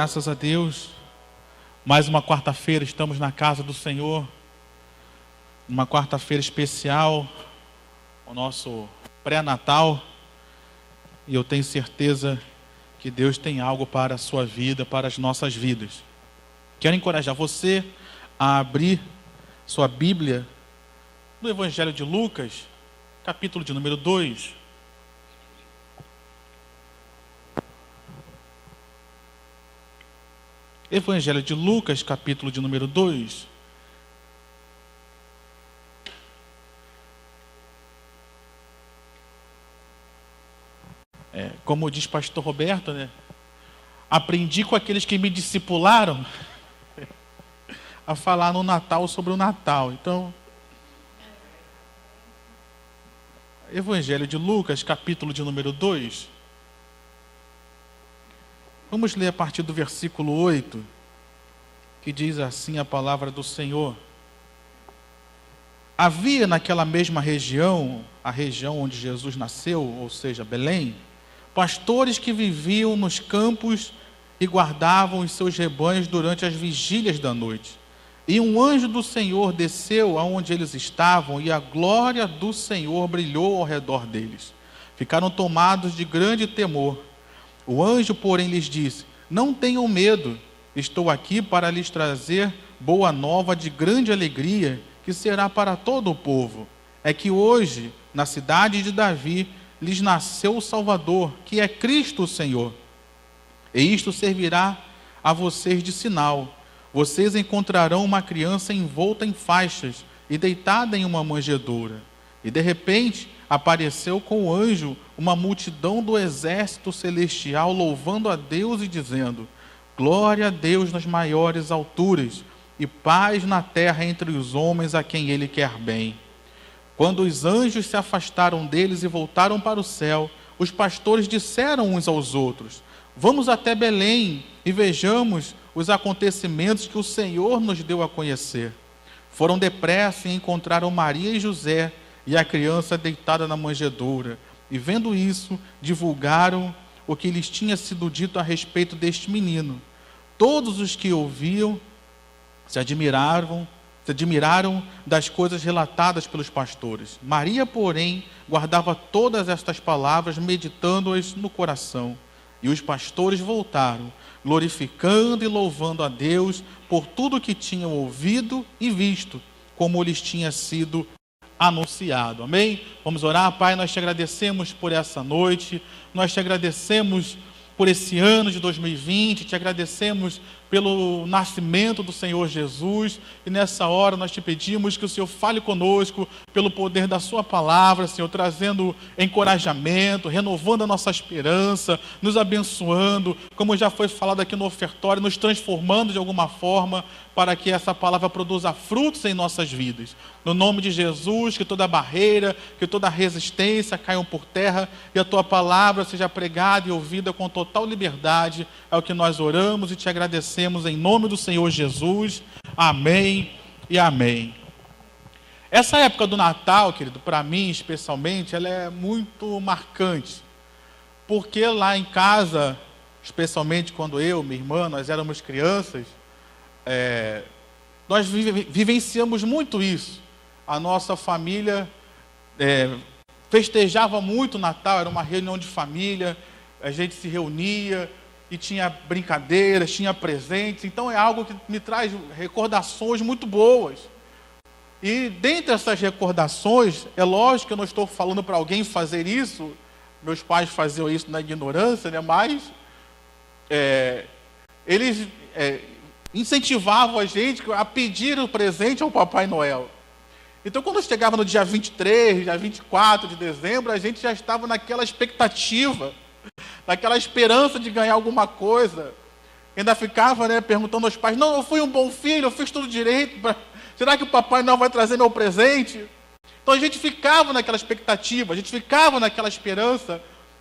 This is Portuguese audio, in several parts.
Graças a Deus, mais uma quarta-feira estamos na casa do Senhor, uma quarta-feira especial, o nosso pré-natal, e eu tenho certeza que Deus tem algo para a sua vida, para as nossas vidas. Quero encorajar você a abrir sua Bíblia no Evangelho de Lucas, capítulo de número 2. Evangelho de Lucas, capítulo de número 2. Como diz pastor Roberto, né? Aprendi com aqueles que me discipularam a falar no Natal sobre o Natal. Então, Evangelho de Lucas, capítulo de número 2. Vamos ler a partir do versículo 8, que diz assim a palavra do Senhor. Havia naquela mesma região, a região onde Jesus nasceu, ou seja, Belém, pastores que viviam nos campos e guardavam os seus rebanhos durante as vigílias da noite. E um anjo do Senhor desceu aonde eles estavam, e a glória do Senhor brilhou ao redor deles. Ficaram tomados de grande temor. O anjo, porém, lhes disse: não tenham medo, estou aqui para lhes trazer boa nova de grande alegria, que será para todo o povo. É que hoje, na cidade de Davi, lhes nasceu o Salvador, que é Cristo o Senhor. E isto servirá a vocês de sinal. Vocês encontrarão uma criança envolta em faixas e deitada em uma manjedoura. E de repente apareceu com o anjo uma multidão do exército celestial, louvando a Deus e dizendo: glória a Deus nas maiores alturas, e paz na terra entre os homens a quem Ele quer bem. Quando os anjos se afastaram deles e voltaram para o céu, os pastores disseram uns aos outros: vamos até Belém e vejamos os acontecimentos que o Senhor nos deu a conhecer. Foram depressa e encontraram Maria e José e a criança deitada na manjedoura. E vendo isso, divulgaram o que lhes tinha sido dito a respeito deste menino. Todos os que ouviam se admiraram das coisas relatadas pelos pastores. Maria, porém, guardava todas estas palavras, meditando-as no coração. E os pastores voltaram, glorificando e louvando a Deus por tudo que tinham ouvido e visto, como lhes tinha sido anunciado. Amém? Vamos orar. Pai, nós te agradecemos por essa noite, nós te agradecemos por esse ano de 2020, te agradecemos pelo nascimento do Senhor Jesus, e nessa hora nós te pedimos que o Senhor fale conosco pelo poder da sua palavra, Senhor, trazendo encorajamento, renovando a nossa esperança, nos abençoando, como já foi falado aqui no ofertório, nos transformando de alguma forma para que essa palavra produza frutos em nossas vidas. No nome de Jesus, que toda barreira, que toda resistência caiam por terra e a tua palavra seja pregada e ouvida com total liberdade. É o que nós oramos e te agradecemos em nome do Senhor Jesus. Amém e amém. Essa época do Natal, querido, para mim especialmente, ela é muito marcante. Porque lá em casa, especialmente quando eu, minha irmã, nós éramos crianças, nós vivenciamos muito isso. A nossa família festejava muito o Natal, era uma reunião de família, a gente se reunia e tinha brincadeiras, tinha presentes. Então é algo que me traz recordações muito boas. E dentre essas recordações, é lógico que eu não estou falando para alguém fazer isso, meus pais faziam isso na ignorância, né? Mas eles incentivavam a gente a pedir o presente ao Papai Noel. Então, quando chegava no dia 23, dia 24 de dezembro, a gente já estava naquela expectativa, naquela esperança de ganhar alguma coisa. Ainda ficava, perguntando aos pais: não, eu fui um bom filho, eu fiz tudo direito, será que o Papai Noel vai trazer meu presente? Então a gente ficava naquela expectativa, a gente ficava naquela esperança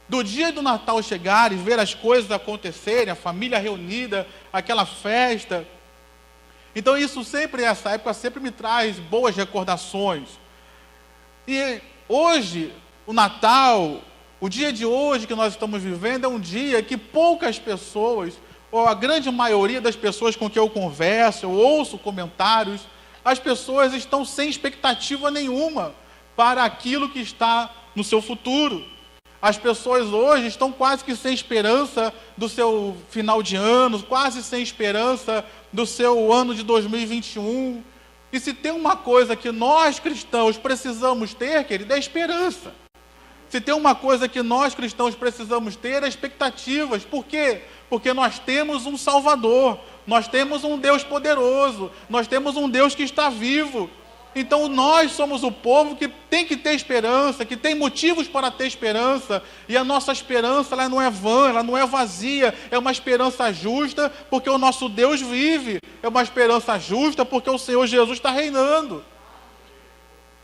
do dia do Natal chegar e ver as coisas acontecerem, a família reunida, aquela festa. Então essa época sempre me traz boas recordações. E hoje, o Natal, o dia de hoje que nós estamos vivendo, é um dia que poucas pessoas ou a grande maioria das pessoas com quem eu converso, eu ouço comentários, as pessoas estão sem expectativa nenhuma para aquilo que está no seu futuro. As pessoas hoje estão quase que sem esperança do seu final de ano, quase sem esperança do seu ano de 2021. E se tem uma coisa que nós cristãos precisamos ter, querido, é esperança. Se tem uma coisa que nós cristãos precisamos ter, é expectativas. Por quê? Porque nós temos um Salvador, nós temos um Deus poderoso, nós temos um Deus que está vivo. Então nós somos o povo que tem que ter esperança, que tem motivos para ter esperança. E a nossa esperança, ela não é vã, ela não é vazia. É uma esperança justa porque o nosso Deus vive. É uma esperança justa porque o Senhor Jesus está reinando.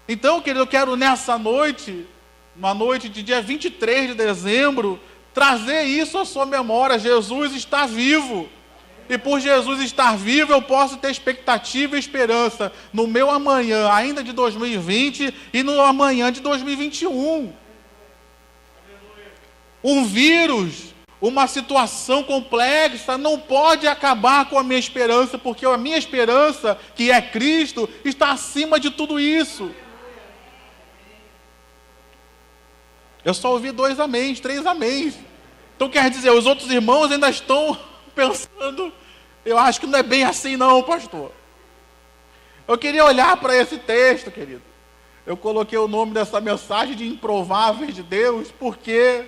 Então, querido, eu quero nessa noite, uma noite de dia 23 de dezembro, trazer isso à sua memória. Jesus está vivo. E por Jesus estar vivo, eu posso ter expectativa e esperança no meu amanhã, ainda de 2020, e no amanhã de 2021. Um vírus, uma situação complexa, não pode acabar com a minha esperança, porque a minha esperança, que é Cristo, está acima de tudo isso. Eu só ouvi 2 améns, 3 améns. Então quer dizer, os outros irmãos ainda estão pensando, eu acho que não é bem assim não, pastor. Eu queria olhar para esse texto, querido. Eu coloquei o nome dessa mensagem de Improváveis de Deus, porque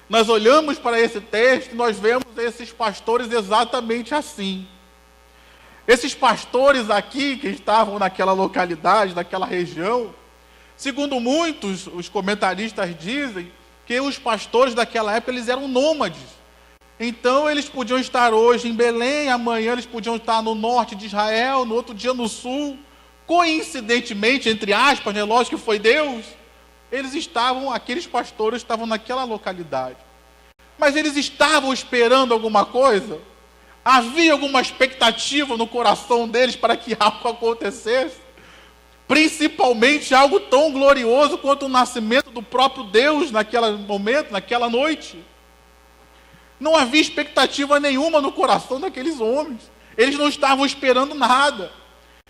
nós olhamos para esse texto e nós vemos esses pastores exatamente assim. Esses pastores aqui, que estavam naquela localidade, naquela região, segundo muitos, os comentaristas dizem que os pastores daquela época, eles eram nômades. Então eles podiam estar hoje em Belém, amanhã eles podiam estar no norte de Israel, no outro dia no sul. Coincidentemente, entre aspas, né, lógico que foi Deus, aqueles pastores estavam naquela localidade. Mas eles estavam esperando alguma coisa? Havia alguma expectativa no coração deles para que algo acontecesse? Principalmente algo tão glorioso quanto o nascimento do próprio Deus naquele momento, naquela noite. Não havia expectativa nenhuma no coração daqueles homens. Eles não estavam esperando nada.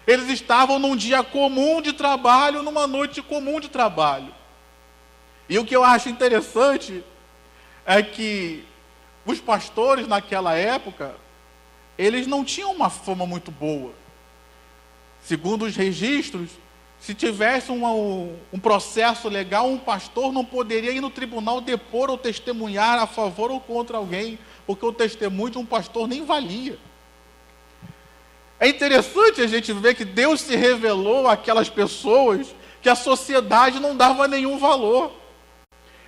Eles estavam num dia comum de trabalho, numa noite comum de trabalho. E o que eu acho interessante é que os pastores naquela época, eles não tinham uma fama muito boa. Segundo os registros, se tivesse um processo legal, um pastor não poderia ir no tribunal depor ou testemunhar a favor ou contra alguém, porque o testemunho de um pastor nem valia. É interessante a gente ver que Deus se revelou àquelas pessoas que a sociedade não dava nenhum valor.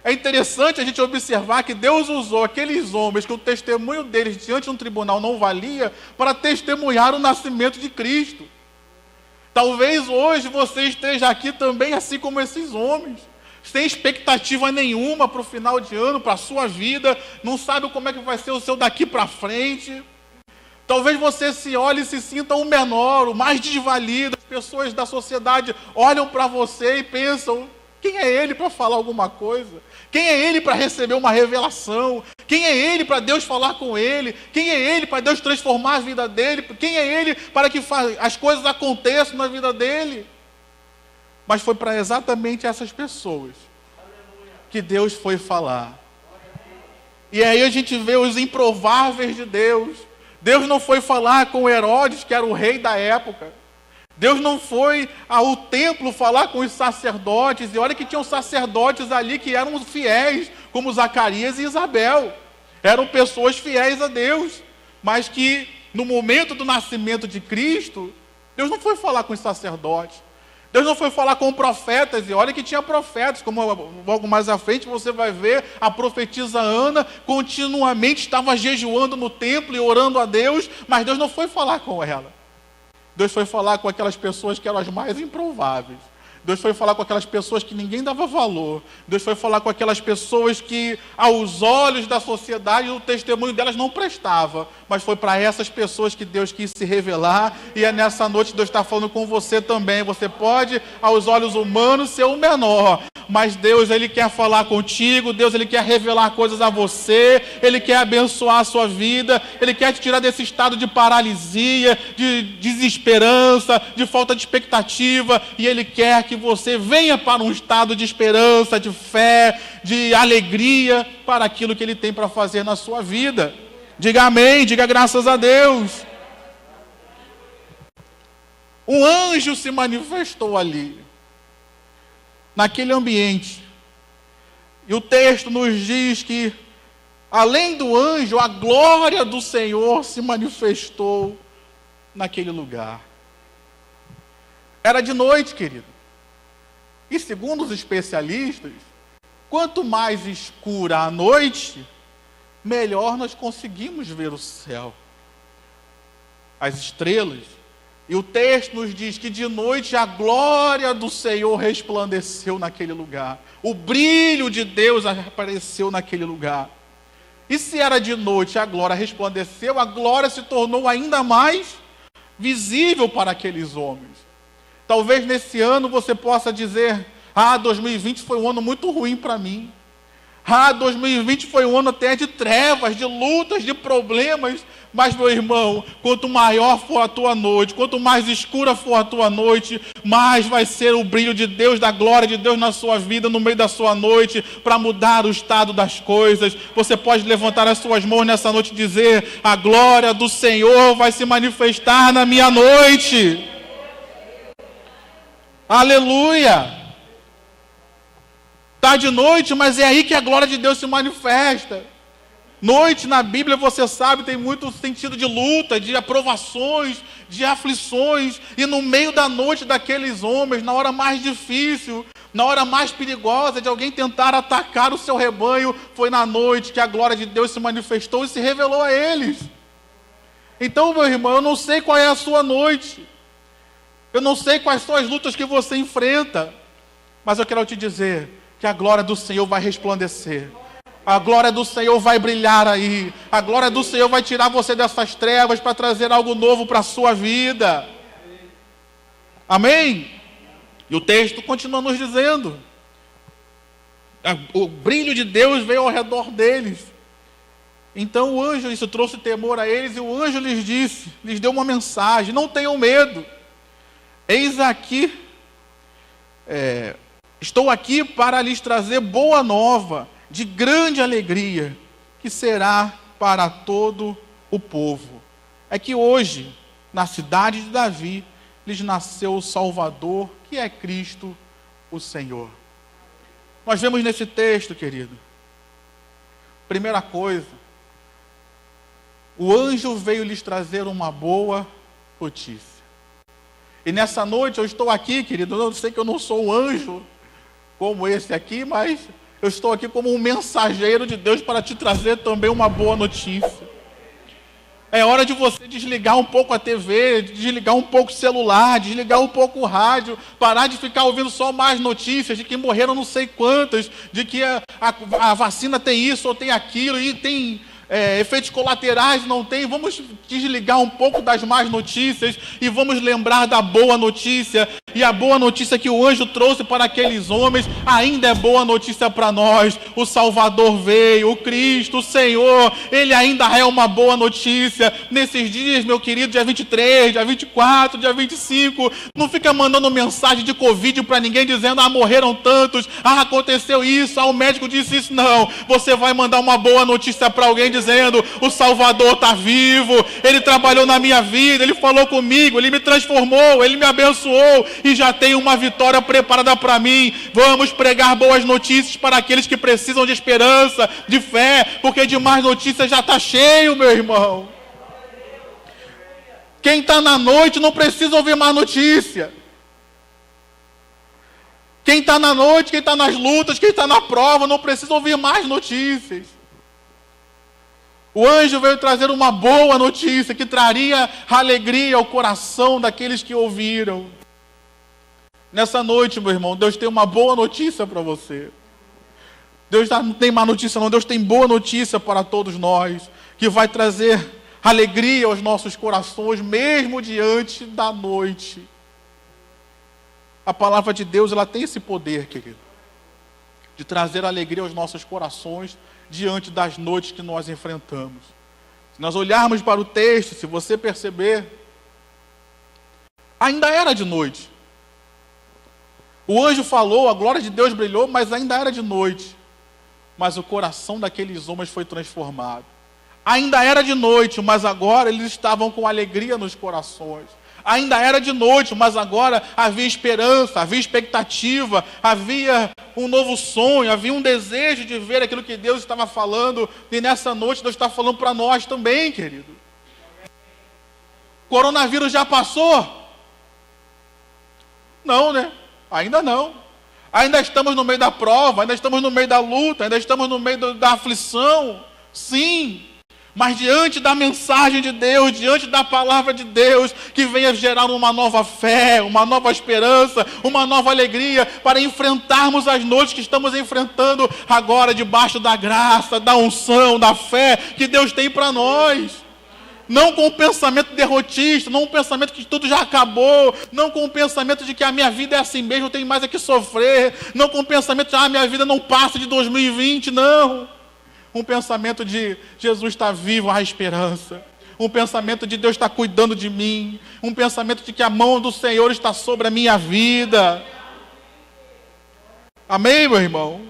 É interessante a gente observar que Deus usou aqueles homens que o testemunho deles diante de um tribunal não valia para testemunhar o nascimento de Cristo. Talvez hoje você esteja aqui também assim como esses homens, sem expectativa nenhuma para o final de ano, para a sua vida, não sabe como é que vai ser o seu daqui para frente. Talvez você se olhe e se sinta o menor, o mais desvalido. As pessoas da sociedade olham para você e pensam, quem é ele para falar alguma coisa? Quem é ele para receber uma revelação? Quem é ele para Deus falar com ele? Quem é ele para Deus transformar a vida dele? Quem é ele para que as coisas aconteçam na vida dele? Mas foi para exatamente essas pessoas que Deus foi falar. E aí a gente vê os improváveis de Deus. Deus não foi falar com Herodes, que era o rei da época. Deus não foi ao templo falar com os sacerdotes, e olha que tinham sacerdotes ali que eram fiéis, como Zacarias e Isabel. Eram pessoas fiéis a Deus, mas que no momento do nascimento de Cristo, Deus não foi falar com os sacerdotes. Deus não foi falar com profetas, e olha que tinha profetas, como logo mais à frente você vai ver, a profetisa Ana continuamente estava jejuando no templo e orando a Deus, mas Deus não foi falar com ela. Deus foi falar com aquelas pessoas que eram as mais improváveis. Deus foi falar com aquelas pessoas que ninguém dava valor. Deus foi falar com aquelas pessoas que, aos olhos da sociedade, o testemunho delas não prestava. Mas foi para essas pessoas que Deus quis se revelar. E é nessa noite Deus está falando com você também. Você pode, aos olhos humanos, ser o menor. mas Deus, Ele quer falar contigo, Deus, Ele quer revelar coisas a você, Ele quer abençoar a sua vida, Ele quer te tirar desse estado de paralisia, de desesperança, de falta de expectativa, e Ele quer que você venha para um estado de esperança, de fé, de alegria, para aquilo que Ele tem para fazer na sua vida. Diga amém, diga graças a Deus. Um anjo se manifestou ali, naquele ambiente. E o texto nos diz que, além do anjo, a glória do Senhor se manifestou naquele lugar. Era de noite, querido. E segundo os especialistas, quanto mais escura a noite, melhor nós conseguimos ver o céu, as estrelas. E o texto nos diz que de noite a glória do Senhor resplandeceu naquele lugar. O brilho de Deus apareceu naquele lugar. E se era de noite a glória resplandeceu, a glória se tornou ainda mais visível para aqueles homens. Talvez nesse ano você possa dizer: 2020 foi um ano muito ruim para mim. 2020 foi um ano até de trevas, de lutas, de problemas. Mas, meu irmão, quanto maior for a tua noite, quanto mais escura for a tua noite, mais vai ser o brilho de Deus, da glória de Deus na sua vida, no meio da sua noite, para mudar o estado das coisas. Você pode levantar as suas mãos nessa noite e dizer: a glória do Senhor vai se manifestar na minha noite. Aleluia! Está de noite, mas é aí que a glória de Deus se manifesta. Noite na Bíblia, você sabe, tem muito sentido de luta, de aprovações, de aflições. E no meio da noite daqueles homens, na hora mais difícil, na hora mais perigosa de alguém tentar atacar o seu rebanho, foi na noite que a glória de Deus se manifestou e se revelou a eles. Então, meu irmão, eu não sei qual é a sua noite. Eu não sei quais são as lutas que você enfrenta. Mas eu quero te dizer que a glória do Senhor vai resplandecer. A glória do Senhor vai brilhar aí. A glória do Senhor vai tirar você dessas trevas para trazer algo novo para a sua vida. Amém? E o texto continua nos dizendo: o brilho de Deus veio ao redor deles. Então o anjo, isso trouxe temor a eles, e o anjo lhes disse, lhes deu uma mensagem: não tenham medo. Eis aqui, estou aqui para lhes trazer boa nova, de grande alegria, que será para todo o povo. É que hoje, na cidade de Davi, lhes nasceu o Salvador, que é Cristo, o Senhor. Nós vemos nesse texto, querido, primeira coisa, o anjo veio lhes trazer uma boa notícia. E nessa noite eu estou aqui, querido, eu sei que eu não sou um anjo como esse aqui, mas eu estou aqui como um mensageiro de Deus para te trazer também uma boa notícia. É hora de você desligar um pouco a TV, desligar um pouco o celular, desligar um pouco o rádio, parar de ficar ouvindo só mais notícias de que morreram não sei quantas, de que a vacina tem isso ou tem aquilo, e tem efeitos colaterais, não tem. Vamos desligar um pouco das más notícias e vamos lembrar da boa notícia. E a boa notícia que o anjo trouxe para aqueles homens ainda é boa notícia para nós. O Salvador veio, o Cristo, o Senhor, Ele ainda é uma boa notícia. Nesses dias, meu querido, dia 23, dia 24, dia 25, não fica mandando mensagem de Covid para ninguém dizendo: morreram tantos, aconteceu isso, o médico disse isso. Não, você vai mandar uma boa notícia para alguém dizendo: o Salvador está vivo, Ele trabalhou na minha vida, Ele falou comigo, Ele me transformou, Ele me abençoou e já tem uma vitória preparada para mim. Vamos pregar boas notícias para aqueles que precisam de esperança, de fé, porque de más notícias já está cheio, meu irmão. Quem está na noite não precisa ouvir mais notícia. Quem está na noite, quem está nas lutas, quem está na prova, não precisa ouvir mais notícias. O anjo veio trazer uma boa notícia que traria alegria ao coração daqueles que ouviram. Nessa noite, meu irmão, Deus tem uma boa notícia para você. Deus não tem má notícia não, Deus tem boa notícia para todos nós, que vai trazer alegria aos nossos corações, mesmo diante da noite. A palavra de Deus, ela tem esse poder, querido. de trazer alegria aos nossos corações diante das noites que nós enfrentamos. Se nós olharmos para o texto, se você perceber, ainda era de noite. O anjo falou, a glória de Deus brilhou, mas ainda era de noite. Mas o coração daqueles homens foi transformado. Ainda era de noite, mas agora eles estavam com alegria nos corações. Ainda era de noite, mas agora havia esperança, havia expectativa, havia um novo sonho, havia um desejo de ver aquilo que Deus estava falando. E nessa noite Deus está falando para nós também, querido. Coronavírus já passou? Não, né? Ainda não. Ainda estamos no meio da prova, ainda estamos no meio da luta, ainda estamos no meio da aflição. Sim. Mas diante da mensagem de Deus, diante da palavra de Deus, que venha gerar uma nova fé, uma nova esperança, uma nova alegria, para enfrentarmos as noites que estamos enfrentando agora, debaixo da graça, da unção, da fé que Deus tem para nós. Não com o pensamento derrotista, não com o pensamento que tudo já acabou, não com o pensamento de que a minha vida é assim mesmo, eu tenho mais é que sofrer, não com o pensamento de minha vida não passa de 2020, não. Um pensamento de Jesus está vivo, há esperança. Um pensamento de Deus está cuidando de mim. Um pensamento de que a mão do Senhor está sobre a minha vida. Amém, meu irmão?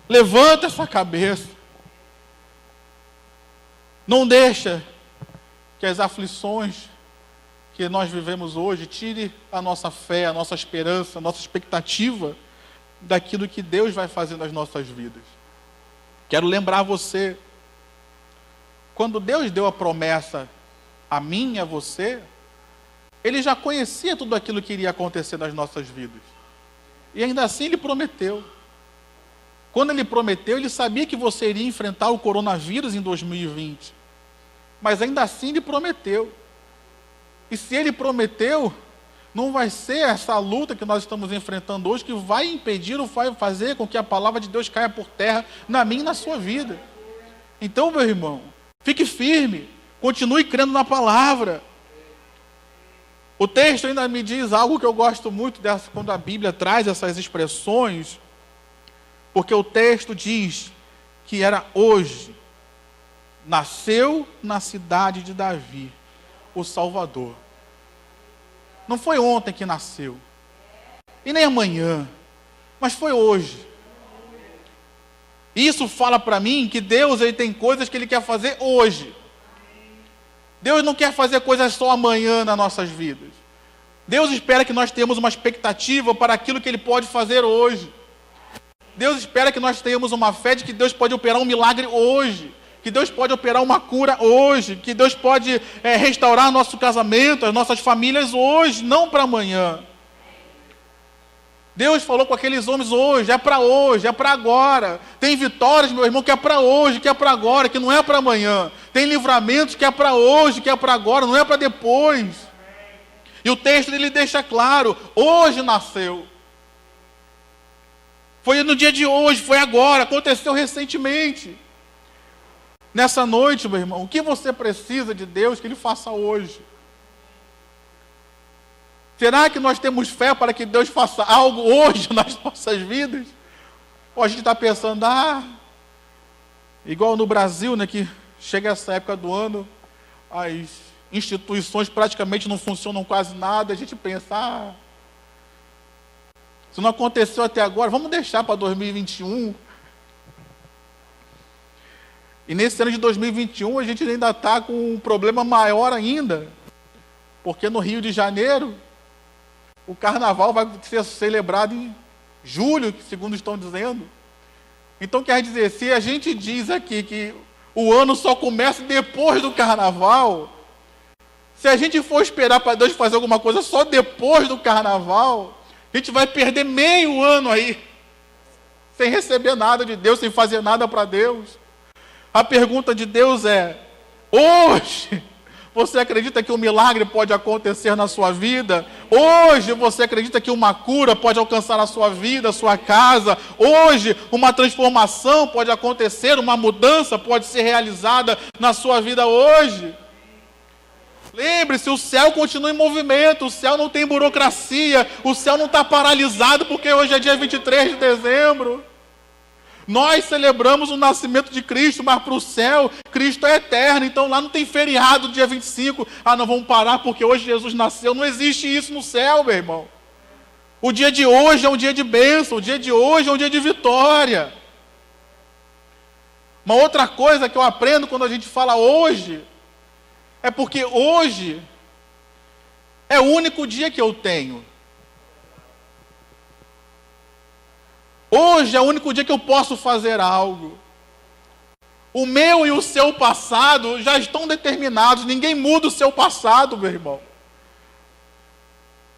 Levanta essa cabeça. Não deixa que as aflições que nós vivemos hoje tire a nossa fé, a nossa esperança, a nossa expectativa daquilo que Deus vai fazer nas nossas vidas. Quero lembrar você, quando Deus deu a promessa a mim e a você, Ele já conhecia tudo aquilo que iria acontecer nas nossas vidas. E ainda assim Ele prometeu. Quando Ele prometeu, Ele sabia que você iria enfrentar o coronavírus em 2020. Mas ainda assim Ele prometeu. E se Ele prometeu, não vai ser essa luta que nós estamos enfrentando hoje que vai impedir ou vai fazer com que a palavra de Deus caia por terra na minha e na sua vida. Então, meu irmão, fique firme, continue crendo na palavra. O texto ainda me diz algo que eu gosto muito quando a Bíblia traz essas expressões, porque o texto diz que era hoje, nasceu na cidade de Davi o Salvador. Não foi ontem que nasceu, e nem amanhã, mas foi hoje. Isso fala para mim que Deus ele tem coisas que Ele quer fazer hoje. Deus não quer fazer coisas só amanhã nas nossas vidas. Deus espera que nós tenhamos uma expectativa para aquilo que Ele pode fazer hoje. Deus espera que nós tenhamos uma fé de que Deus pode operar um milagre hoje. Que Deus pode operar uma cura hoje, que Deus pode restaurar nosso casamento, as nossas famílias hoje, não para amanhã. Deus falou com aqueles homens hoje, é para agora. Tem vitórias, meu irmão, que é para hoje, que é para agora, que não é para amanhã. Tem livramentos que é para hoje, que é para agora, não é para depois. E o texto dele deixa claro, hoje nasceu. Foi no dia de hoje, foi agora, aconteceu recentemente. Nessa noite, meu irmão, o que você precisa de Deus que Ele faça hoje? Será que nós temos fé para que Deus faça algo hoje nas nossas vidas? Ou a gente está pensando, igual no Brasil, né, que chega essa época do ano, as instituições praticamente não funcionam quase nada, a gente pensa, se não aconteceu até agora, vamos deixar para 2021. E nesse ano de 2021 a gente ainda está com um problema maior ainda, porque no Rio de Janeiro o carnaval vai ser celebrado em julho, segundo estão dizendo. Então quer dizer, se a gente diz aqui que o ano só começa depois do carnaval, se a gente for esperar para Deus fazer alguma coisa só depois do carnaval, a gente vai perder meio ano aí, sem receber nada de Deus, sem fazer nada para Deus. A pergunta de Deus é, hoje, você acredita que um milagre pode acontecer na sua vida? Hoje, você acredita que uma cura pode alcançar a sua vida, a sua casa? Hoje, uma transformação pode acontecer, uma mudança pode ser realizada na sua vida hoje? Lembre-se, o céu continua em movimento, o céu não tem burocracia, o céu não está paralisado porque hoje é dia 23 de dezembro. Nós celebramos o nascimento de Cristo, mas para o céu, Cristo é eterno. Então lá não tem feriado dia 25. Ah, não vamos parar porque hoje Jesus nasceu. Não existe isso no céu, meu irmão. O dia de hoje é um dia de bênção. O dia de hoje é um dia de vitória. Uma outra coisa que eu aprendo quando a gente fala hoje, é porque hoje é o único dia que eu tenho. Hoje é o único dia que eu posso fazer algo. O meu e o seu passado já estão determinados. Ninguém muda o seu passado, meu irmão.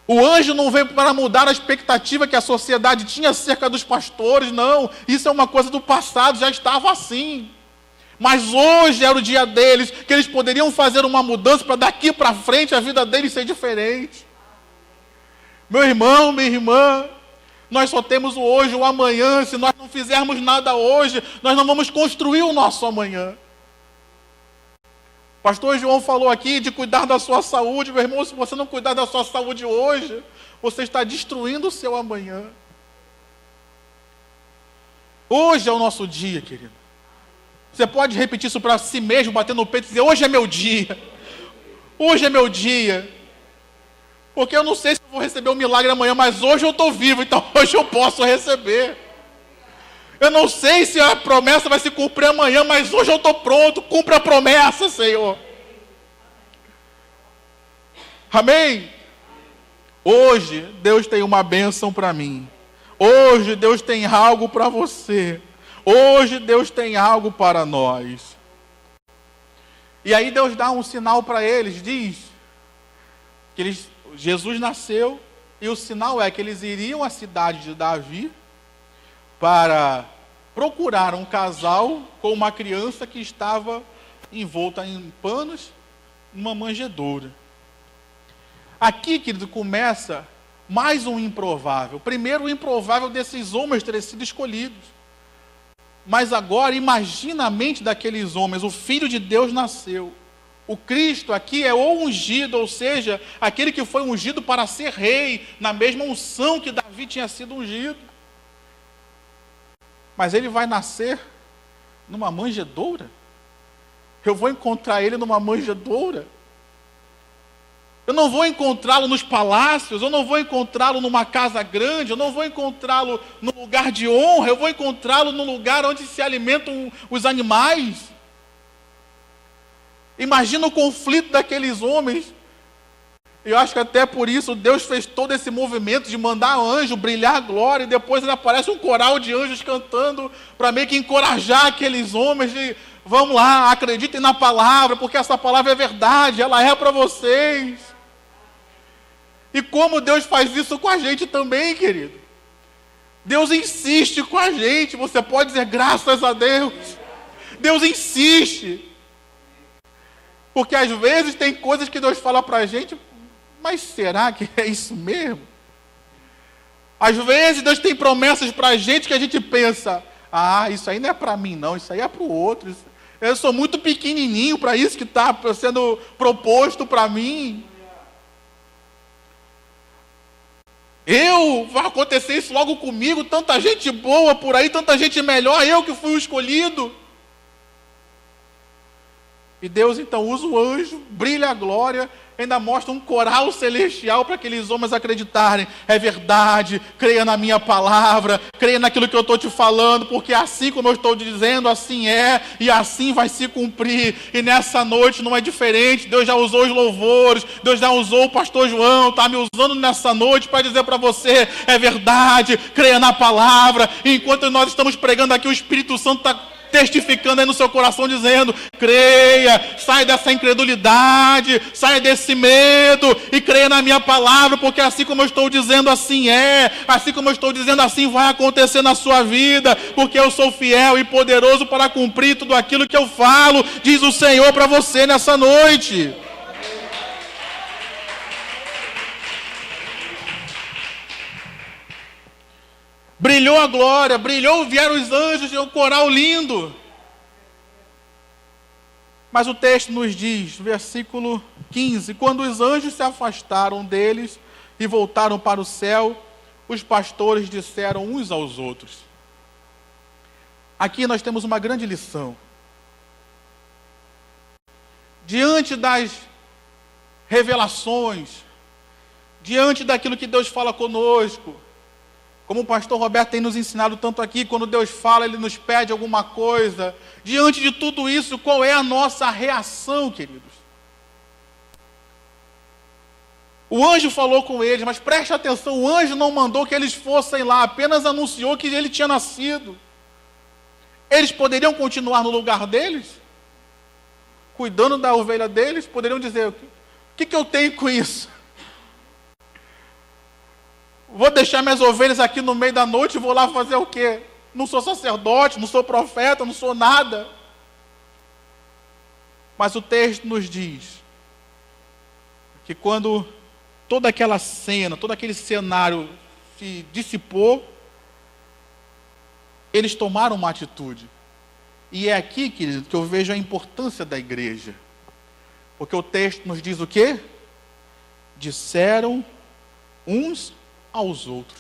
O anjo não veio para mudar a expectativa que a sociedade tinha acerca dos pastores, não. Isso é uma coisa do passado, já estava assim. Mas hoje era o dia deles, que eles poderiam fazer uma mudança para daqui para frente a vida deles ser diferente. Meu irmão, minha irmã, nós só temos o hoje, o amanhã. Se nós não fizermos nada hoje, nós não vamos construir o nosso amanhã. O pastor João falou aqui de cuidar da sua saúde. Meu irmão, se você não cuidar da sua saúde hoje, você está destruindo o seu amanhã. Hoje é o nosso dia, querido. Você pode repetir isso para si mesmo, bater no peito e dizer: hoje é meu dia. Hoje é meu dia. Porque eu não sei se eu vou receber um milagre amanhã, mas hoje eu estou vivo, então hoje eu posso receber. Eu não sei se a promessa vai se cumprir amanhã, mas hoje eu estou pronto. Cumpra a promessa, Senhor. Amém? Hoje Deus tem uma bênção para mim. Hoje Deus tem algo para você. Hoje Deus tem algo para nós. E aí Deus dá um sinal para eles. Diz que Jesus nasceu. E o sinal é que eles iriam à cidade de Davi para procurar um casal com uma criança que estava envolta em panos, numa manjedoura. Aqui, querido, começa mais um improvável. Primeiro, o improvável desses homens terem sido escolhidos. Mas agora, imagina a mente daqueles homens. O Filho de Deus nasceu. O Cristo aqui é o ungido, ou seja, aquele que foi ungido para ser rei, na mesma unção que Davi tinha sido ungido. Mas ele vai nascer numa manjedoura? Eu vou encontrar ele numa manjedoura? Eu não vou encontrá-lo nos palácios, eu não vou encontrá-lo numa casa grande, eu não vou encontrá-lo num lugar de honra, eu vou encontrá-lo num lugar onde se alimentam os animais. Imagina o conflito daqueles homens. Eu acho que até por isso Deus fez todo esse movimento de mandar anjo, brilhar a glória, e depois aparece um coral de anjos cantando para meio que encorajar aqueles homens de: vamos lá, acreditem na palavra, porque essa palavra é verdade, ela é para vocês. E como Deus faz isso com a gente também, querido. Deus insiste com a gente. Você pode dizer graças a Deus. Deus insiste. Porque às vezes tem coisas que Deus fala para a gente: mas será que é isso mesmo? Às vezes Deus tem promessas para a gente que a gente pensa: ah, isso aí não é para mim não, isso aí é para o outro. Eu sou muito pequenininho para isso que está sendo proposto para mim. Vai acontecer isso logo comigo, tanta gente boa por aí, tanta gente melhor, eu que fui o escolhido. E Deus então usa o anjo, brilha a glória, ainda mostra um coral celestial para aqueles homens acreditarem: é verdade, creia na minha palavra, creia naquilo que eu estou te falando, porque assim como eu estou dizendo, assim é, e assim vai se cumprir. E nessa noite não é diferente. Deus já usou os louvores, Deus já usou o pastor João, está me usando nessa noite para dizer para você: é verdade, creia na palavra. E enquanto nós estamos pregando aqui, o Espírito Santo está testificando aí no seu coração, dizendo: creia, sai dessa incredulidade, sai desse medo e creia na minha palavra, porque assim como eu estou dizendo, assim é, assim como eu estou dizendo, assim vai acontecer na sua vida, porque eu sou fiel e poderoso para cumprir tudo aquilo que eu falo, diz o Senhor para você nessa noite. Brilhou a glória, vieram os anjos, um coral lindo. Mas o texto nos diz, versículo 15: quando os anjos se afastaram deles e voltaram para o céu, os pastores disseram uns aos outros: Aqui nós temos uma grande lição. Diante das revelações, diante daquilo que Deus fala conosco, como o pastor Roberto tem nos ensinado tanto aqui, quando Deus fala, Ele nos pede alguma coisa. Diante de tudo isso, qual é a nossa reação, queridos? O anjo falou com eles, mas preste atenção, o anjo não mandou que eles fossem lá, apenas anunciou que ele tinha nascido. Eles poderiam continuar no lugar deles? Cuidando da ovelha deles? Poderiam dizer, o que eu tenho com isso? Vou deixar minhas ovelhas aqui no meio da noite e vou lá fazer o quê? Não sou sacerdote, não sou profeta, não sou nada. Mas o texto nos diz que quando toda aquela cena, todo aquele cenário se dissipou, eles tomaram uma atitude. E é aqui, querido, que eu vejo a importância da igreja. Porque o texto nos diz o quê? Disseram uns aos outros.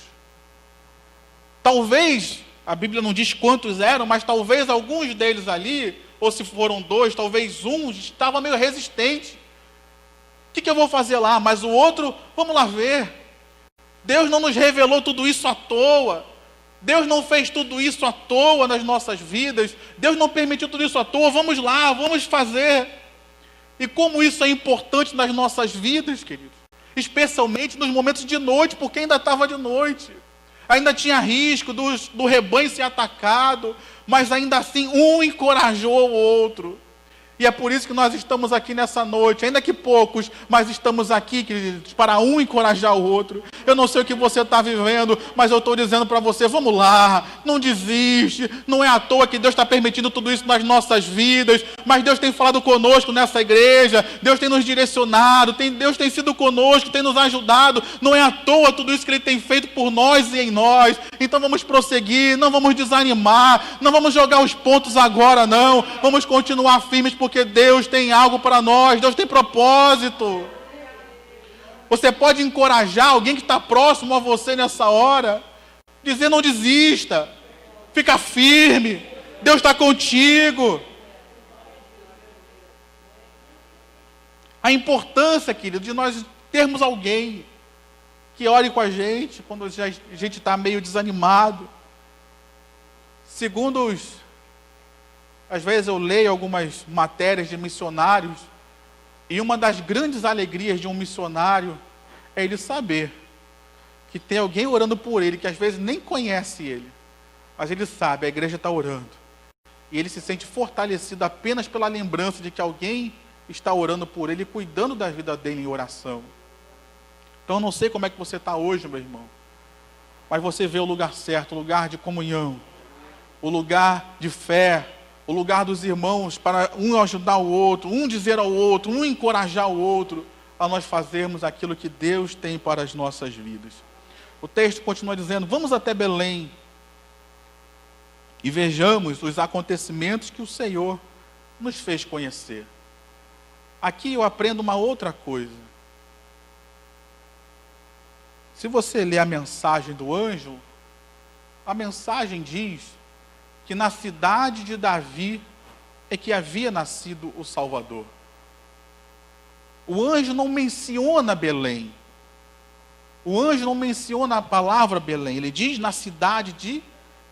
Talvez, a Bíblia não diz quantos eram, mas talvez alguns deles ali, ou se foram dois, talvez um, estava meio resistente. O que eu vou fazer lá? Mas o outro, vamos lá ver. Deus não nos revelou tudo isso à toa. Deus não fez tudo isso à toa nas nossas vidas. Deus não permitiu tudo isso à toa. Vamos lá, vamos fazer. E como isso é importante nas nossas vidas, queridos. Especialmente nos momentos de noite, porque ainda estava de noite. Ainda tinha risco do rebanho ser atacado. Mas ainda assim, um encorajou o outro. E é por isso que nós estamos aqui nessa noite, ainda que poucos, mas estamos aqui, queridos, para um encorajar o outro. Eu não sei o que você está vivendo, mas eu estou dizendo para você, vamos lá, não desiste. Não é à toa que Deus está permitindo tudo isso nas nossas vidas, mas Deus tem falado conosco nessa igreja, Deus tem nos direcionado, Deus tem sido conosco, tem nos ajudado. Não é à toa tudo isso que Ele tem feito por nós e em nós. Então vamos prosseguir, não vamos desanimar, não vamos jogar os pontos agora não, vamos continuar firmes, porque Deus tem algo para nós, Deus tem propósito. Você pode encorajar alguém que está próximo a você nessa hora, dizer não desista, fica firme, Deus está contigo. A importância, querido, de nós termos alguém que ore com a gente quando a gente está meio desanimado. Segundo às vezes eu leio algumas matérias de missionários, e uma das grandes alegrias de um missionário é ele saber que tem alguém orando por ele, que às vezes nem conhece ele, mas ele sabe, a igreja está orando. E ele se sente fortalecido apenas pela lembrança de que alguém está orando por ele, cuidando da vida dele em oração. Então eu não sei como é que você está hoje, meu irmão, mas você vê o lugar certo, o lugar de comunhão, o lugar de fé, o lugar dos irmãos para um ajudar o outro, um dizer ao outro, um encorajar o outro a nós fazermos aquilo que Deus tem para as nossas vidas. O texto continua dizendo, vamos até Belém e vejamos os acontecimentos que o Senhor nos fez conhecer. Aqui eu aprendo uma outra coisa. Se você ler a mensagem do anjo, a mensagem diz que na cidade de Davi é que havia nascido o Salvador. O anjo não menciona Belém. O anjo não menciona a palavra Belém. Ele diz na cidade de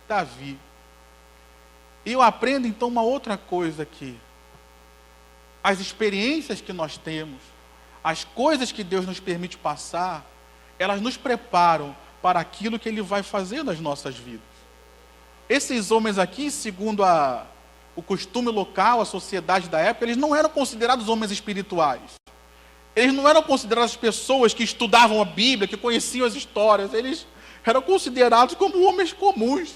Davi. E eu aprendo então uma outra coisa aqui. As experiências que nós temos, as coisas que Deus nos permite passar, elas nos preparam para aquilo que Ele vai fazer nas nossas vidas. Esses homens aqui, segundo o costume local, a sociedade da época, eles não eram considerados homens espirituais. Eles não eram considerados pessoas que estudavam a Bíblia, que conheciam as histórias. Eles eram considerados como homens comuns.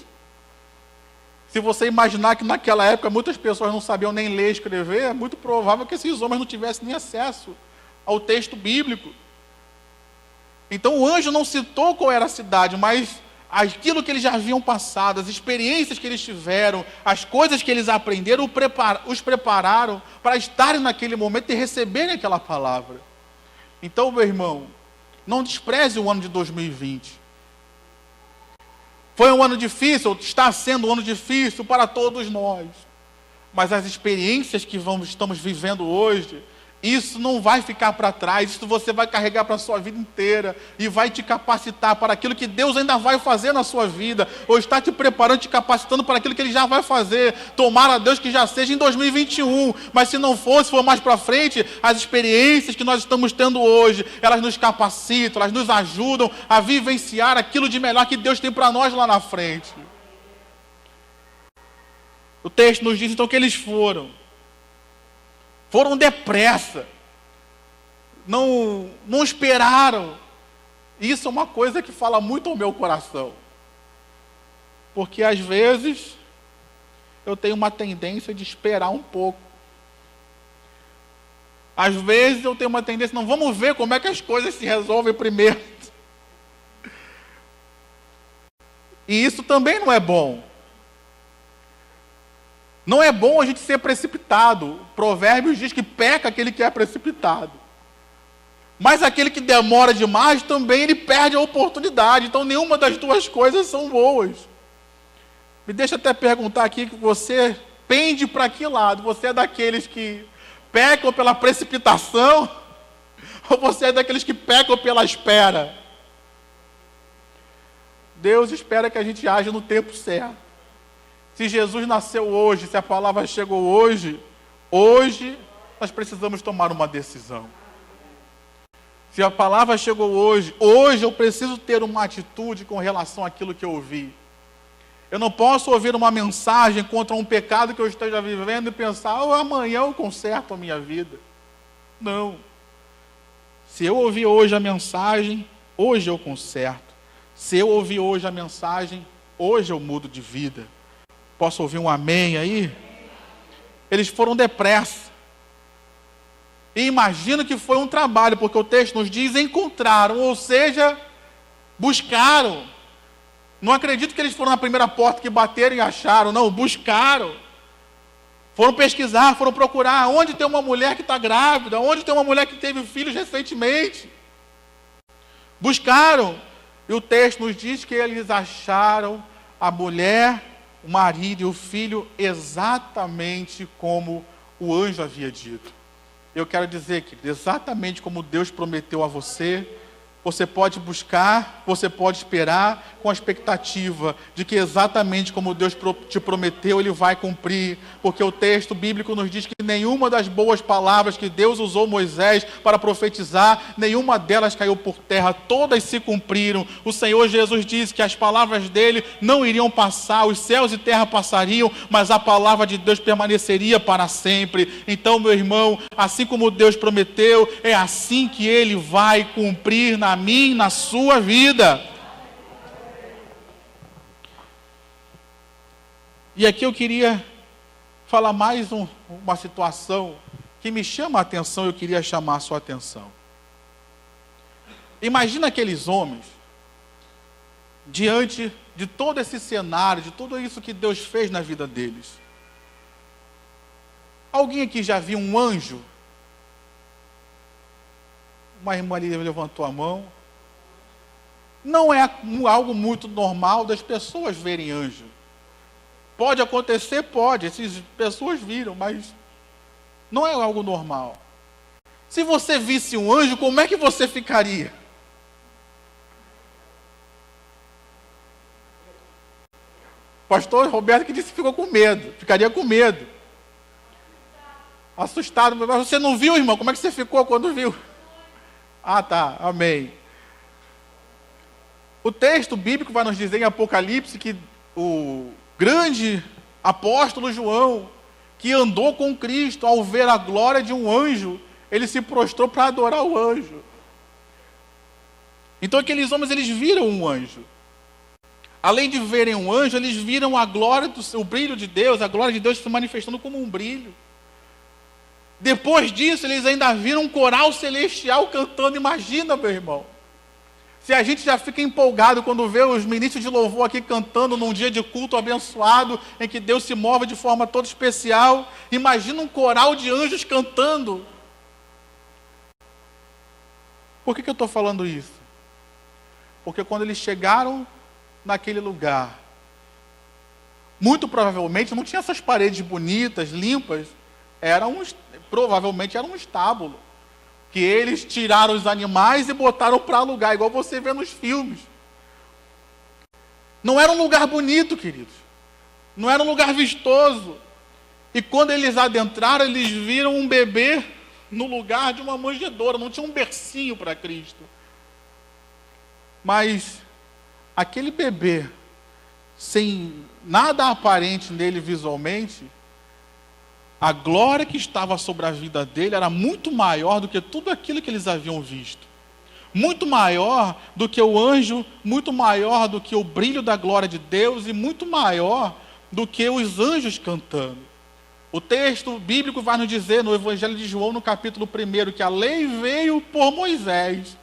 Se você imaginar que naquela época muitas pessoas não sabiam nem ler e escrever, é muito provável que esses homens não tivessem nem acesso ao texto bíblico. Então o anjo não citou qual era a cidade, mas aquilo que eles já haviam passado, as experiências que eles tiveram, as coisas que eles aprenderam, os prepararam para estarem naquele momento e receberem aquela palavra. Então, meu irmão, não despreze o ano de 2020. Foi um ano difícil, está sendo um ano difícil para todos nós. Mas as experiências que estamos vivendo hoje, isso não vai ficar para trás, isso você vai carregar para a sua vida inteira e vai te capacitar para aquilo que Deus ainda vai fazer na sua vida, ou está te preparando, te capacitando para aquilo que Ele já vai fazer. Tomara a Deus que já seja em 2021, mas se não for, se for mais para frente, as experiências que nós estamos tendo hoje, elas nos capacitam, elas nos ajudam a vivenciar aquilo de melhor que Deus tem para nós lá na frente. O texto nos diz então que eles foram depressa, não esperaram. Isso é uma coisa que fala muito ao meu coração, porque às vezes eu tenho uma tendência de esperar um pouco. Às vezes eu tenho uma tendência, não, vamos ver como é que as coisas se resolvem primeiro. E isso também não é bom. Não é bom a gente ser precipitado. Provérbios diz que peca aquele que é precipitado. Mas aquele que demora demais também ele perde a oportunidade. Então nenhuma das duas coisas são boas. Me deixa até perguntar aqui, que você pende para que lado? Você é daqueles que pecam pela precipitação? Ou você é daqueles que pecam pela espera? Deus espera que a gente age no tempo certo. Se Jesus nasceu hoje, se a palavra chegou hoje nós precisamos tomar uma decisão. Se a palavra chegou hoje eu preciso ter uma atitude com relação àquilo que eu ouvi. Eu não posso ouvir uma mensagem contra um pecado que eu esteja vivendo e pensar, amanhã eu conserto a minha vida. Não. Se eu ouvir hoje a mensagem, hoje eu conserto. Se eu ouvir hoje a mensagem, hoje eu mudo de vida. Posso ouvir um amém aí? Eles foram depressa. E imagino que foi um trabalho, porque o texto nos diz encontraram, ou seja, buscaram. Não acredito que eles foram na primeira porta que bateram e acharam, não, buscaram. Foram pesquisar, foram procurar onde tem uma mulher que está grávida, onde tem uma mulher que teve filhos recentemente. Buscaram. E o texto nos diz que eles acharam a mulher, o marido e o filho exatamente como o anjo havia dito. Eu quero dizer que exatamente como Deus prometeu a você, você pode buscar, você pode esperar com a expectativa de que exatamente como Deus te prometeu, Ele vai cumprir. Porque o texto bíblico nos diz que nenhuma das boas palavras que Deus usou Moisés para profetizar, nenhuma delas caiu por terra, todas se cumpriram. O Senhor Jesus disse que as palavras dele não iriam passar, os céus e terra passariam, mas a palavra de Deus permaneceria para sempre. Então, meu irmão, assim como Deus prometeu, é assim que Ele vai cumprir na mim, na sua vida. E aqui eu queria falar mais uma situação que me chama a atenção, eu queria chamar a sua atenção. Imagina aqueles homens, diante de todo esse cenário, de tudo isso que Deus fez na vida deles. Alguém aqui já viu um anjo? Uma irmã ali levantou a mão. Não é algo muito normal das pessoas verem anjo. Pode acontecer? Pode. Essas pessoas viram, mas não é algo normal. Se você visse um anjo, como é que você ficaria? Pastor Roberto que disse que ficou com medo. Ficaria com medo. Assustado. Mas você não viu, irmão? Como é que você ficou quando viu? Ah, tá. Amém. O texto bíblico vai nos dizer em Apocalipse que o grande apóstolo João, que andou com Cristo, ao ver a glória de um anjo, ele se prostrou para adorar o anjo. Então aqueles homens, eles viram um anjo. Além de verem um anjo, eles viram a glória, o brilho de Deus, a glória de Deus se manifestando como um brilho. Depois disso, eles ainda viram um coral celestial cantando. Imagina, meu irmão. Se a gente já fica empolgado quando vê os ministros de louvor aqui cantando num dia de culto abençoado, em que Deus se move de forma toda especial, imagina um coral de anjos cantando. Por que eu estou falando isso? Porque quando eles chegaram naquele lugar. Muito provavelmente não tinha essas paredes bonitas, limpas, provavelmente era um estábulo, que eles tiraram os animais e botaram para alugar, igual você vê nos filmes. Não era um lugar bonito, queridos. Não era um lugar vistoso. E quando eles adentraram, eles viram um bebê no lugar de uma manjedoura. Não tinha um bercinho para Cristo. Mas aquele bebê, sem nada aparente nele visualmente, a glória que estava sobre a vida dele era muito maior do que tudo aquilo que eles haviam visto. Muito maior do que o anjo, muito maior do que o brilho da glória de Deus e muito maior do que os anjos cantando. O texto bíblico vai nos dizer no Evangelho de João, no capítulo 1, que a lei veio por Moisés,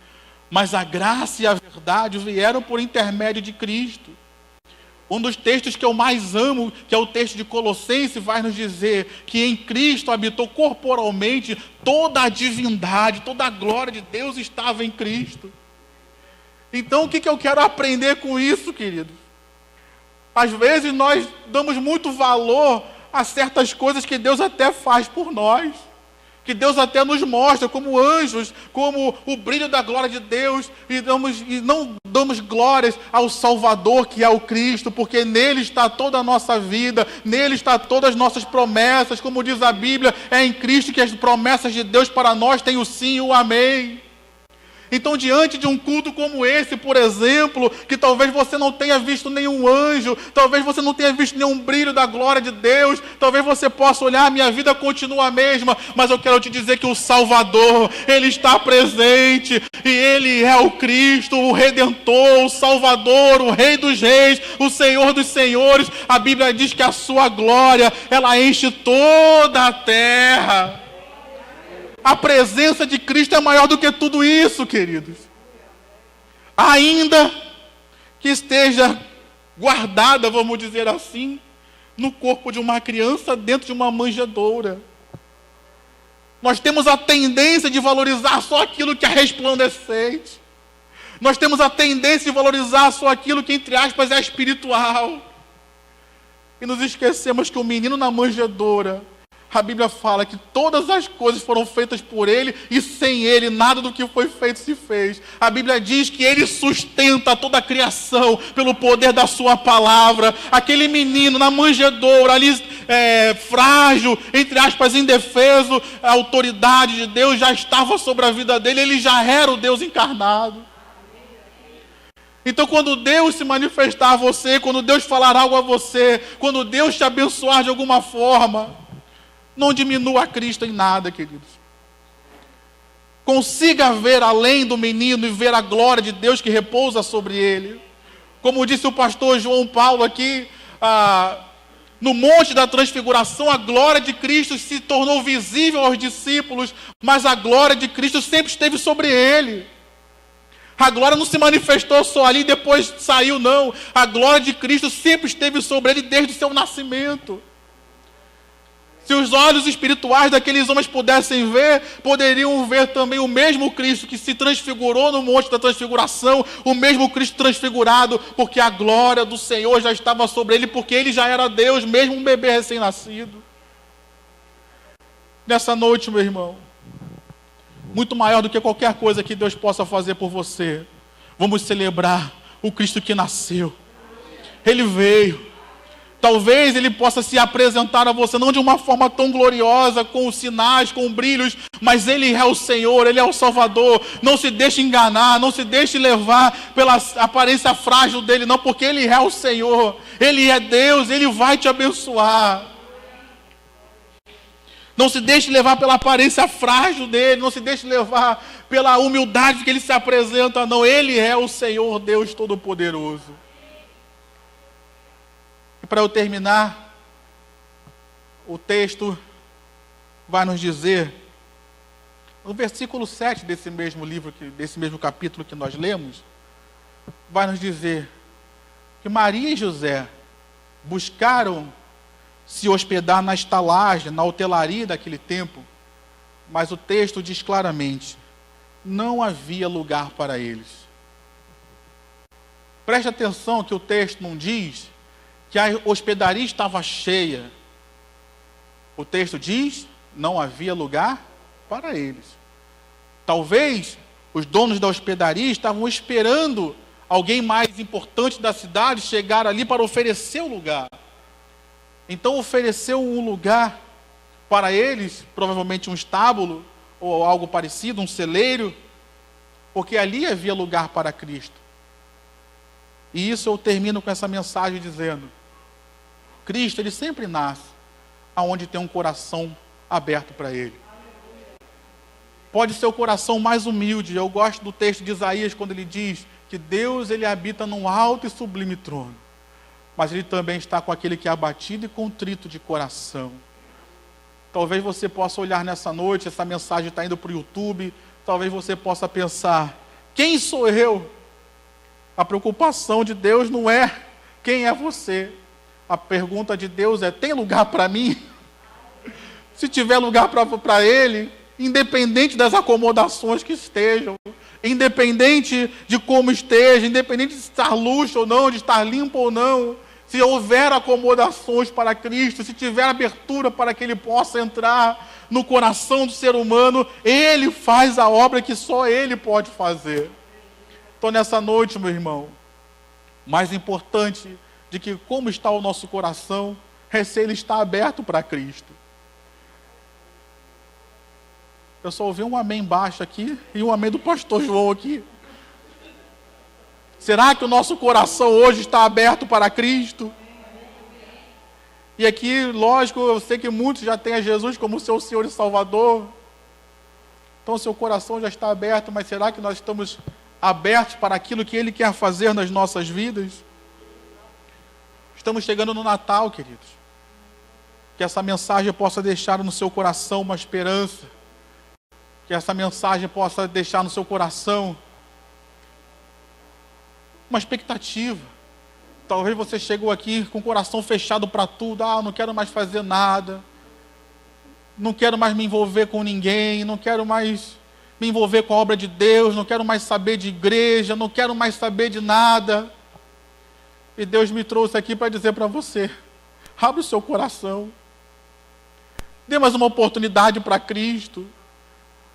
mas a graça e a verdade vieram por intermédio de Cristo. Um dos textos que eu mais amo, que é o texto de Colossenses, vai nos dizer que em Cristo habitou corporalmente toda a divindade, toda a glória de Deus estava em Cristo. Então o que eu quero aprender com isso, queridos? Às vezes nós damos muito valor a certas coisas que Deus até faz por nós, que Deus até nos mostra como anjos, como o brilho da glória de Deus, e não damos glórias ao Salvador, que é o Cristo, porque nele está toda a nossa vida, nele está todas as nossas promessas, como diz a Bíblia, é em Cristo que as promessas de Deus para nós têm o sim e o amém. Então, diante de um culto como esse, por exemplo, que talvez você não tenha visto nenhum anjo, talvez você não tenha visto nenhum brilho da glória de Deus, talvez você possa olhar, minha vida continua a mesma, mas eu quero te dizer que o Salvador, Ele está presente, e Ele é o Cristo, o Redentor, o Salvador, o Rei dos Reis, o Senhor dos Senhores. A Bíblia diz que a sua glória, ela enche toda a terra. A presença de Cristo é maior do que tudo isso, queridos. Ainda que esteja guardada, vamos dizer assim, no corpo de uma criança dentro de uma manjedoura. Nós temos a tendência de valorizar só aquilo que é resplandecente. Nós temos a tendência de valorizar só aquilo que, entre aspas, é espiritual. E nos esquecemos que o menino na manjedoura, a Bíblia fala que todas as coisas foram feitas por Ele e sem Ele nada do que foi feito se fez. A Bíblia diz que Ele sustenta toda a criação pelo poder da sua palavra. Aquele menino na manjedoura ali, frágil, entre aspas, indefeso, a autoridade de Deus já estava sobre a vida dele, ele já era o Deus encarnado. Então, quando Deus se manifestar a você, quando Deus falar algo a você, quando Deus te abençoar de alguma forma, não diminua Cristo em nada, queridos. Consiga ver além do menino e ver a glória de Deus que repousa sobre ele. Como disse o pastor João Paulo aqui, no Monte da Transfiguração, a glória de Cristo se tornou visível aos discípulos, mas a glória de Cristo sempre esteve sobre ele. A glória não se manifestou só ali e depois saiu, não. A glória de Cristo sempre esteve sobre ele desde o seu nascimento. Se os olhos espirituais daqueles homens pudessem ver, poderiam ver também o mesmo Cristo que se transfigurou no Monte da Transfiguração, o mesmo Cristo transfigurado, porque a glória do Senhor já estava sobre ele, porque ele já era Deus, mesmo um bebê recém-nascido. Nessa noite, meu irmão, muito maior do que qualquer coisa que Deus possa fazer por você, vamos celebrar o Cristo que nasceu. Ele veio. Talvez ele possa se apresentar a você, não de uma forma tão gloriosa, com sinais, com brilhos, mas ele é o Senhor, ele é o Salvador. Não se deixe enganar, não se deixe levar pela aparência frágil dele, não, porque ele é o Senhor, ele é Deus, ele vai te abençoar. Não se deixe levar pela aparência frágil dele, não se deixe levar pela humildade que ele se apresenta, não, ele é o Senhor Deus Todo-Poderoso. E para eu terminar, o texto vai nos dizer, no versículo 7 desse mesmo livro, desse mesmo capítulo que nós lemos, vai nos dizer que Maria e José buscaram se hospedar na estalagem, na hotelaria daquele tempo, mas o texto diz claramente, não havia lugar para eles. Preste atenção que o texto não diz que a hospedaria estava cheia. O texto diz, não havia lugar para eles. Talvez os donos da hospedaria estavam esperando alguém mais importante da cidade chegar ali para oferecer o lugar. Então ofereceu um lugar para eles, provavelmente um estábulo ou algo parecido, um celeiro, porque ali havia lugar para Cristo. E isso eu termino com essa mensagem dizendo: Cristo, ele sempre nasce aonde tem um coração aberto para ele. Pode ser o coração mais humilde. Eu gosto do texto de Isaías quando ele diz que Deus, ele habita num alto e sublime trono, mas ele também está com aquele que é abatido e contrito de coração. Talvez você possa olhar nessa noite, essa mensagem está indo para o YouTube, talvez você possa pensar: quem sou eu? A preocupação de Deus não é quem é você. A pergunta de Deus é: tem lugar para mim? Se tiver lugar para ele, independente das acomodações que estejam, independente de como esteja, independente de estar luxo ou não, de estar limpo ou não, se houver acomodações para Cristo, se tiver abertura para que ele possa entrar no coração do ser humano, ele faz a obra que só ele pode fazer. Então nessa noite, meu irmão, mais importante de que como está o nosso coração, é se ele está aberto para Cristo. Eu só ouvi um amém baixo aqui e um amém do pastor João aqui. Será que o nosso coração hoje está aberto para Cristo? E aqui, lógico, eu sei que muitos já têm a Jesus como seu Senhor e Salvador. Então seu coração já está aberto, mas será que nós estamos abertos para aquilo que Ele quer fazer nas nossas vidas? Estamos chegando no Natal, queridos. Que essa mensagem possa deixar no seu coração uma esperança. Que essa mensagem possa deixar no seu coração uma expectativa. Talvez você chegou aqui com o coração fechado para tudo. Não quero mais fazer nada. Não quero mais me envolver com ninguém. Não quero mais me envolver com a obra de Deus. Não quero mais saber de igreja. Não quero mais saber de nada. E Deus me trouxe aqui para dizer para você: abre o seu coração. Dê mais uma oportunidade para Cristo.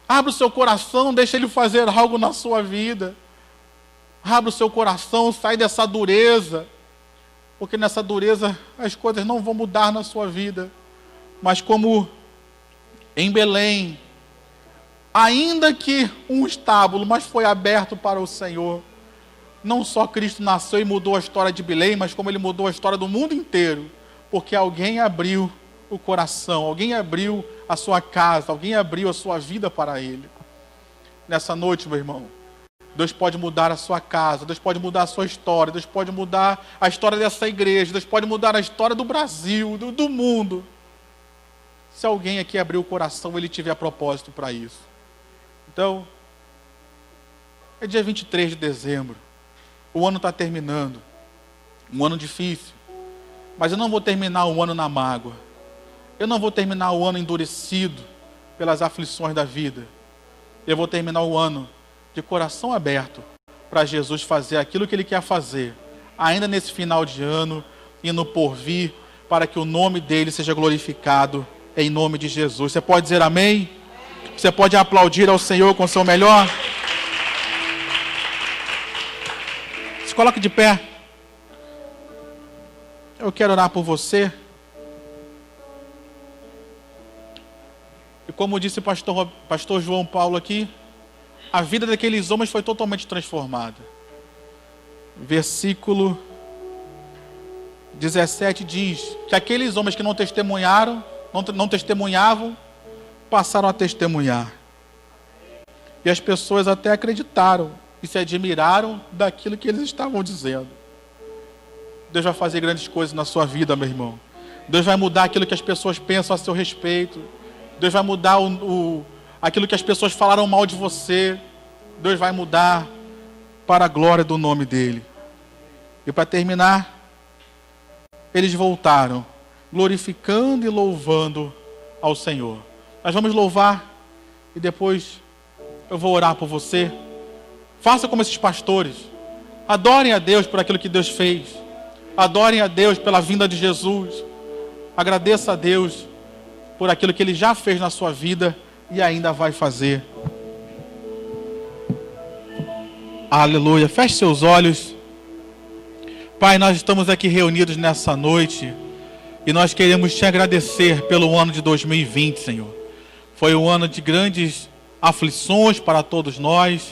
Abra o seu coração, deixa Ele fazer algo na sua vida. Abra o seu coração, sai dessa dureza. Porque nessa dureza as coisas não vão mudar na sua vida. Mas como em Belém, ainda que um estábulo, mas foi aberto para o Senhor. Não só Cristo nasceu e mudou a história de Belém, mas como Ele mudou a história do mundo inteiro. Porque alguém abriu o coração, alguém abriu a sua casa, alguém abriu a sua vida para Ele. Nessa noite, meu irmão, Deus pode mudar a sua casa, Deus pode mudar a sua história, Deus pode mudar a história dessa igreja, Deus pode mudar a história do Brasil, do mundo. Se alguém aqui abrir o coração, Ele tiver propósito para isso. Então, é dia 23 de dezembro, o ano está terminando, um ano difícil, mas eu não vou terminar o ano na mágoa. Eu não vou terminar o ano endurecido pelas aflições da vida. Eu vou terminar o ano de coração aberto para Jesus fazer aquilo que Ele quer fazer, ainda nesse final de ano e no porvir, para que o nome dEle seja glorificado em nome de Jesus. Você pode dizer amém? Você pode aplaudir ao Senhor com o seu melhor? Se coloque de pé. Eu quero orar por você. E como disse o pastor João Paulo aqui, a vida daqueles homens foi totalmente transformada. Versículo 17 diz que aqueles homens que não testemunharam, não testemunhavam, passaram a testemunhar. E as pessoas até acreditaram e se admiraram daquilo que eles estavam dizendo. Deus vai fazer grandes coisas na sua vida, meu irmão. Deus vai mudar aquilo que as pessoas pensam a seu respeito. Deus vai mudar aquilo que as pessoas falaram mal de você. Deus vai mudar para a glória do nome dEle. E para terminar, eles voltaram, glorificando e louvando ao Senhor. Nós vamos louvar e depois eu vou orar por você. Faça como esses pastores. Adorem a Deus por aquilo que Deus fez. Adorem a Deus pela vinda de Jesus. Agradeça a Deus por aquilo que Ele já fez na sua vida e ainda vai fazer. Aleluia. Feche seus olhos. Pai, nós estamos aqui reunidos nessa noite e nós queremos te agradecer pelo ano de 2020, Senhor. Foi um ano de grandes aflições para todos nós,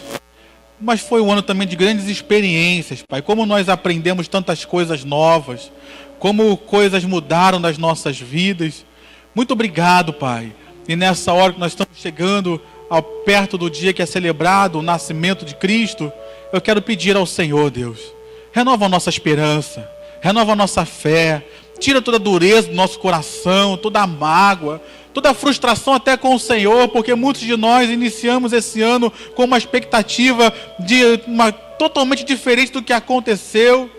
mas foi um ano também de grandes experiências, Pai. Como nós aprendemos tantas coisas novas, como coisas mudaram nas nossas vidas. Muito obrigado, Pai. E nessa hora que nós estamos chegando perto do dia que é celebrado o nascimento de Cristo, eu quero pedir ao Senhor, Deus, renova a nossa esperança, renova a nossa fé, tira toda a dureza do nosso coração, toda a mágoa, toda a frustração até com o Senhor, porque muitos de nós iniciamos esse ano com uma expectativa totalmente diferente do que aconteceu.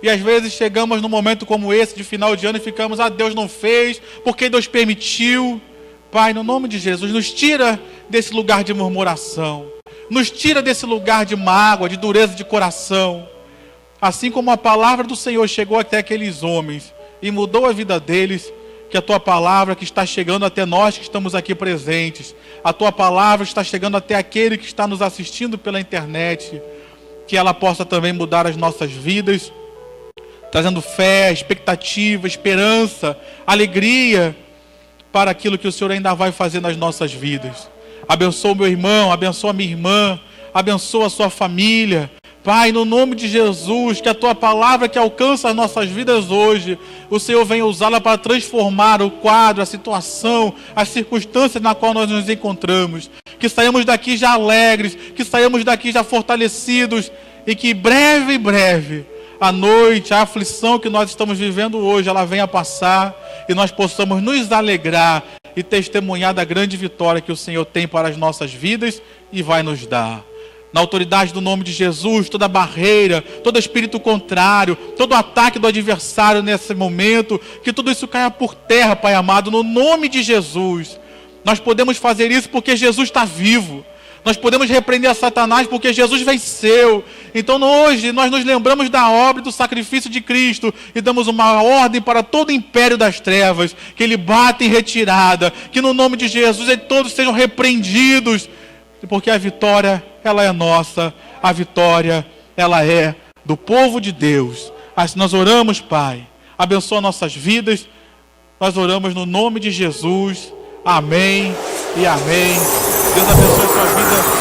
E às vezes chegamos num momento como esse, de final de ano, e ficamos, Deus não fez, porque Deus permitiu. Pai, no nome de Jesus, nos tira desse lugar de murmuração, nos tira desse lugar de mágoa, de dureza de coração. Assim como a palavra do Senhor chegou até aqueles homens e mudou a vida deles, que a tua palavra que está chegando até nós que estamos aqui presentes, a tua palavra está chegando até aquele que está nos assistindo pela internet, que ela possa também mudar as nossas vidas, trazendo fé, expectativa, esperança, alegria para aquilo que o Senhor ainda vai fazer nas nossas vidas. Abençoa o meu irmão, abençoa a minha irmã, abençoa a sua família. Pai, no nome de Jesus, que a tua palavra que alcança as nossas vidas hoje, o Senhor venha usá-la para transformar o quadro, a situação, as circunstâncias na qual nós nos encontramos. Que saímos daqui já alegres, que saímos daqui já fortalecidos e que breve, a noite, a aflição que nós estamos vivendo hoje, ela venha passar e nós possamos nos alegrar e testemunhar da grande vitória que o Senhor tem para as nossas vidas e vai nos dar. Na autoridade do nome de Jesus, toda barreira, todo espírito contrário, todo ataque do adversário nesse momento, que tudo isso caia por terra, Pai amado, no nome de Jesus. Nós podemos fazer isso porque Jesus está vivo. Nós podemos repreender a Satanás porque Jesus venceu. Então hoje nós nos lembramos da obra e do sacrifício de Cristo e damos uma ordem para todo o império das trevas, que ele bata em retirada, que no nome de Jesus todos sejam repreendidos, porque a vitória, ela é nossa, a vitória, ela é do povo de Deus. Assim nós oramos, Pai, abençoa nossas vidas, nós oramos no nome de Jesus, amém e amém. Deus abençoe a sua vida.